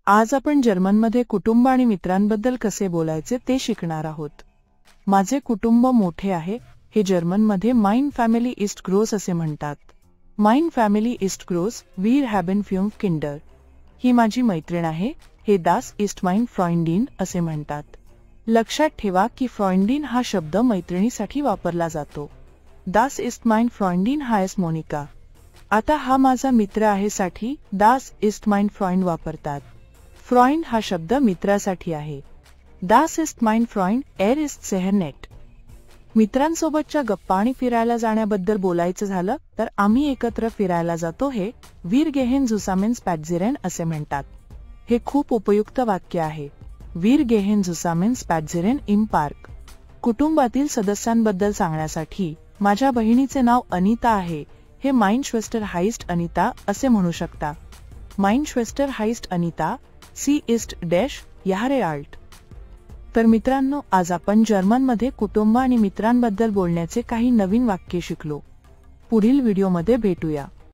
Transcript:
आज आपण जर्मनमध्ये कुटुंब आणि मित्रांबद्दल कसे बोलायचे ते शिकणार आहोत। माझे कुटुंब मोठे आहे हे जर्मनमध्ये माइन फॅमिली इस्ट ग्रोस असे म्हणतात। माइन फॅमिली इस्ट ग्रोस वीर हॅबन 5 किंडर। ही माझी मैत्रीण आहे हे दास इस्ट माइन फ्रॉइंडिन असे म्हणतात। लक्षात ठेवा की फ्रॉइंडिन हा शब्द मैत्रिणीसाठी वापरला जातो। दास इस्ट माइन फ्रॉइंडिन हायस मोनिका। आता हा माझा मित्र आहे साठी दास इस्ट माइन फ्रॉइंड वापरतात। फ्रॉइंड हा शब्द मित्रासाठी आहे। दास इस्ट माइन फ्रॉइंड एर इस्ट सेहर नेट। मित्रांसोबतच्या गप्पा आणि फिरायला जाण्याबद्दल बोलायचं झालं तर आम्ही एकत्र फिरायला जातो हे वीर गेहेन झुसामेन स्पॅटझिरेन असे म्हणतात। हे खूप उपयुक्त वाक्य आहे। वीर गेहेन झुसामेन स्पॅटझिरेन इम पार्क। कुटुंबातील सदस्यांबद्दल सांगण्यासाठी माझ्या बहिणीचे नाव अनिता आहे हे माइन श्वेस्टर हाइस्ट अनिता असे म्हणू शकता। माइन श्वेस्टर हाइस्ट अनिता सी इस्ट डॅश याहरे आल्ट। तर मित्रांनो, आज आपण जर्मनमध्ये कुटुंब आणि मित्रांबद्दल बोलण्याचे काही नवीन वाक्य शिकलो। पुढील व्हिडिओमध्ये भेटूया।